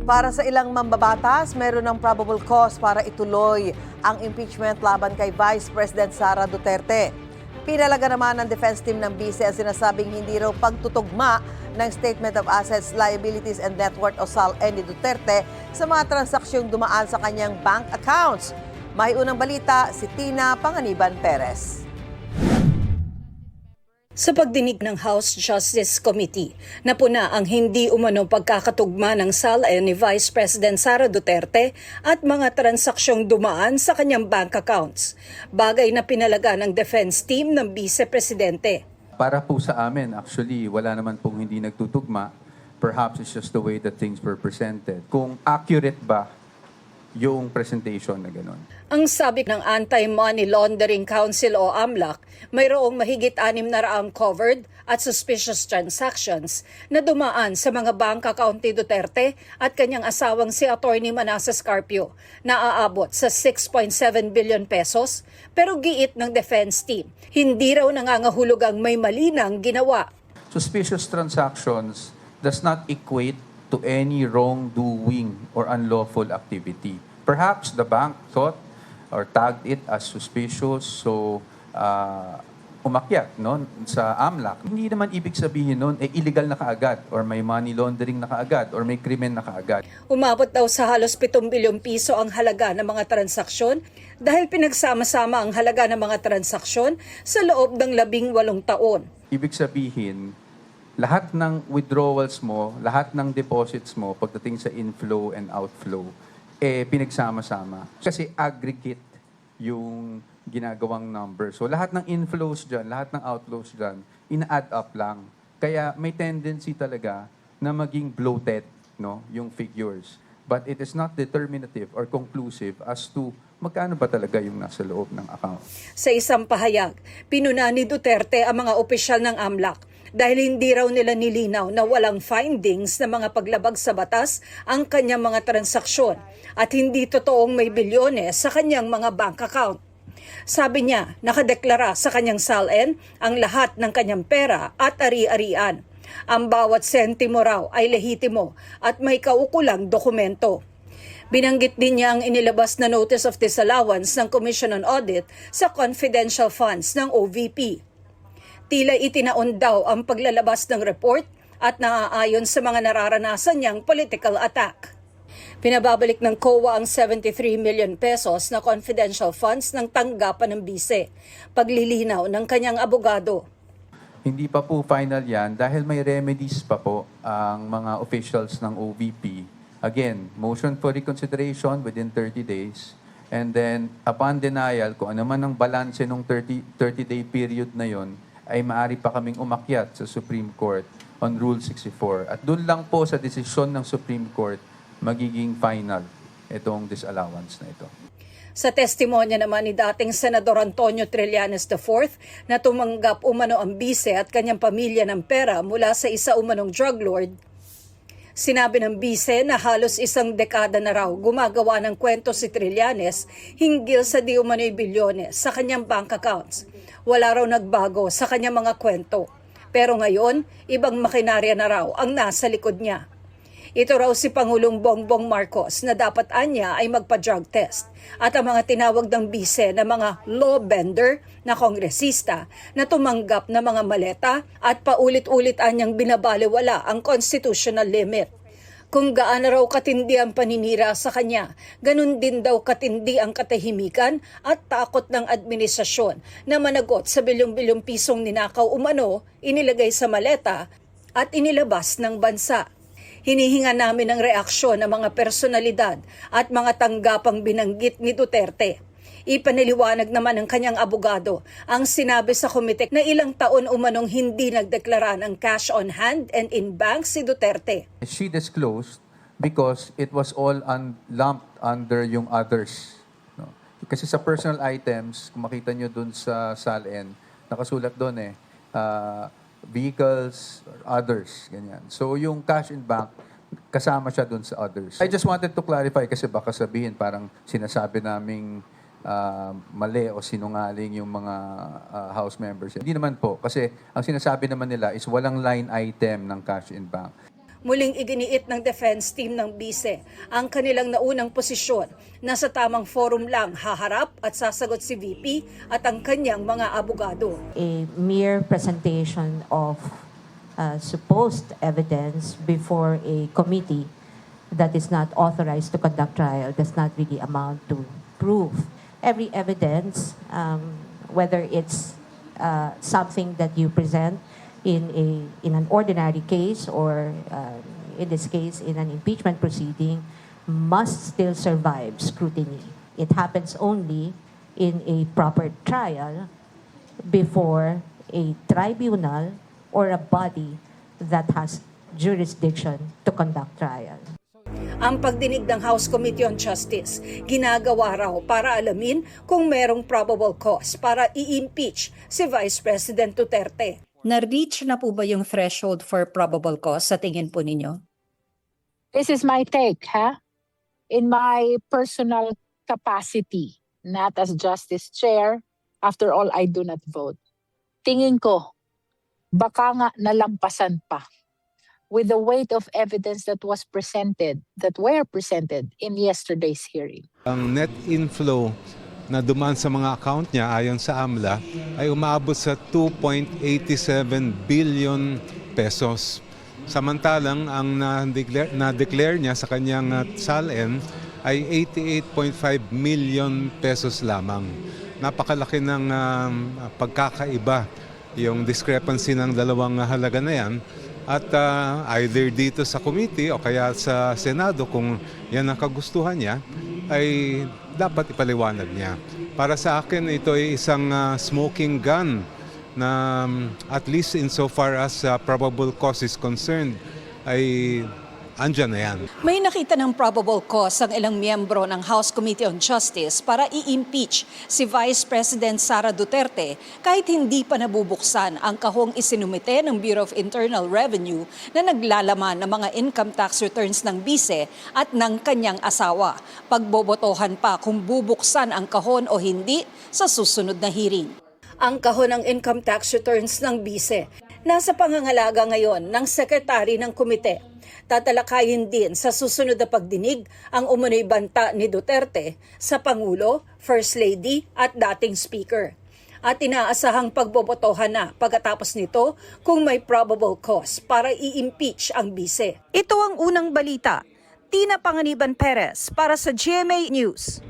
Para sa ilang mambabatas, meron ng probable cause para ituloy ang impeachment laban kay Vice President Sara Duterte. Pinalaga naman ng defense team ng BICE ang sinasabing hindi raw pagtutugma ng Statement of Assets, Liabilities and Net Worth o SALN ni Duterte sa mga transaksyong dumaan sa kanyang bank accounts. May unang balita si Tina Panganiban Perez. Sa pagdinig ng House Justice Committee, napuna ang hindi umano pagkakatugma ng SALN ni Vice President Sara Duterte at mga transaksyong dumaan sa kanyang bank accounts, bagay na pinalaga ng defense team ng Vice Presidente. Para po sa amin, actually, wala naman pong hindi nagtutugma. Perhaps it's just the way that things were presented. Kung accurate ba yung presentation na gano'n. Ang sabi ng Anti-Money Laundering Council o AMLAC, mayroong mahigit 600 covered at suspicious transactions na dumaan sa mga bank account ni Duterte at kanyang asawang si Attorney Manasseh Carpio na aabot sa 6.7 billion pesos, pero giit ng defense team, hindi raw nangangahulog ang may mali nang ginawa. Suspicious transactions does not equate to any wrongdoing or unlawful activity. Perhaps the bank thought or tagged it as suspicious, so umakyat sa AMLAC. Hindi naman ibig sabihin nun, illegal na kaagad, or may money laundering na kaagad, or may krimen na kaagad. Umabot daw sa halos 7 bilyong piso ang halaga ng mga transaksyon dahil pinagsama-sama ang halaga ng mga transaksyon sa loob ng 18 taon. Ibig sabihin, lahat ng withdrawals mo, lahat ng deposits mo, pagdating sa inflow and outflow, pinagsama-sama. Kasi aggregate yung ginagawang number. So lahat ng inflows dyan, lahat ng outflows dyan, ina-add up lang. Kaya may tendency talaga na maging bloated yung figures. But it is not determinative or conclusive as to magkano ba talaga yung nasa loob ng account. Sa isang pahayag, pinuna ni Duterte ang mga opisyal ng AMLAC dahil hindi raw nila nilinaw na walang findings na mga paglabag sa batas ang kanyang mga transaksyon at hindi totoong may bilyones sa kanyang mga bank account. Sabi niya, nakadeklara sa kanyang SALN ang lahat ng kanyang pera at ari-arian. Ang bawat sentimo raw ay lehitimo at may kaukulang dokumento. Binanggit din niya ang inilabas na Notice of Disallowance ng Commission on Audit sa confidential funds ng OVP. Tila itinaon daw ang paglalabas ng report at naaayon sa mga nararanasan niyang political attack. Pinababalik ng COA ang 73 million pesos na confidential funds ng tanggapan ng BICE, paglilinaw ng kanyang abogado. Hindi pa po final yan dahil may remedies pa po ang mga officials ng OVP. Again, motion for reconsideration within 30 days. And then, upon denial, kung ano man ang balanse ng 30-day period na yon, ay maaari pa kaming umakyat sa Supreme Court on Rule 64. At doon lang po sa desisyon ng Supreme Court magiging final itong disallowance na ito. Sa testimonya naman ni dating Senador Antonio Trillanes IV na tumanggap umano ang BICE at kanyang pamilya ng pera mula sa isa umanong drug lord, sinabi ng BICE na halos isang dekada na raw gumagawa ng kwento si Trillanes hinggil sa di umano'y bilyones sa kanyang bank accounts. Wala raw nagbago sa kanyang mga kwento. Pero ngayon, ibang makinarya na raw ang nasa likod niya. Ito raw si Pangulong Bongbong Marcos na dapat anya ay magpa-drug test at ang mga tinawag ng BICE na mga law bender na kongresista na tumanggap ng mga maleta at paulit-ulit anyang binabaliwala ang constitutional limit. Kung gaano raw katindi ang paninira sa kanya, ganun din daw katindi ang katahimikan at takot ng administrasyon na managot sa bilyong-bilyong pisong ninakaw umano, inilagay sa maleta at inilabas ng bansa. Hinihinga namin ng reaksyon ng mga personalidad at mga tanggapang binanggit ni Duterte. Ipaniliwanag naman ng kanyang abogado ang sinabi sa komite na ilang taon umanong hindi nagdeklara ng cash on hand and in bank si Duterte. She disclosed because it was all lumped under yung others. Kasi sa personal items, kung makita nyo dun sa SALN, nakasulat dun vehicles, or others, ganyan. So yung cash in bank, kasama siya dun sa others. I just wanted to clarify kasi baka sabihin parang sinasabi naming mali o sinungaling yung mga House members. Hindi naman po kasi ang sinasabi naman nila is walang line item ng cash in bank. Muling iginiit ng defense team ng bise ang kanilang naunang posisyon na sa tamang forum lang haharap at sasagot si VP at ang kanyang mga abogado. A mere presentation of supposed evidence before a committee that is not authorized to conduct trial does not really amount to proof. Every evidence, whether it's something that you present in an ordinary case or in this case in an impeachment proceeding, must still survive scrutiny. It happens only in a proper trial before a tribunal or a body that has jurisdiction to conduct trial. Ang pagdinig ng House Committee on Justice, ginagawa raw para alamin kung merong probable cause para i-impeach si Vice President Duterte. Na-reach na po ba yung threshold for probable cause sa tingin po ninyo? This is my take, in my personal capacity, not as Justice Chair. After all, I do not vote. Tingin ko, baka nga nalampasan pa with the weight of evidence that were presented in yesterday's hearing. Ang net inflow na dumaan sa mga account niya ayon sa AMLA ay umaabot sa 2.87 billion pesos. Samantalang ang na-declare niya sa kanyang SALN ay 88.5 million pesos lamang. Napakalaki ng pagkakaiba yung discrepancy ng dalawang halaga na yan. At either dito sa committee o kaya sa Senado, kung yan ang kagustuhan niya, ay dapat ipaliwanag niya. Para sa akin, ito ay isang smoking gun na at least insofar as probable cause is concerned, ay andyan na yan. May nakita ng probable cause ang ilang miyembro ng House Committee on Justice para i-impeach si Vice President Sara Duterte kahit hindi pa nabubuksan ang kahong isinumite ng Bureau of Internal Revenue na naglalaman ng mga income tax returns ng bise at ng kanyang asawa. Pagbobotohan pa kung bubuksan ang kahon o hindi sa susunod na hearing. Ang kahon ng income tax returns ng bise nasa pangangalaga ngayon ng sekretary ng komite. Tatalakayin din sa susunod na pagdinig ang umano'y banta ni Duterte sa Pangulo, First Lady at dating Speaker. At inaasahang pagbobotohan na pagkatapos nito kung may probable cause para i-impeach ang bise. Ito ang unang balita. Tina Panganiban Perez para sa GMA News.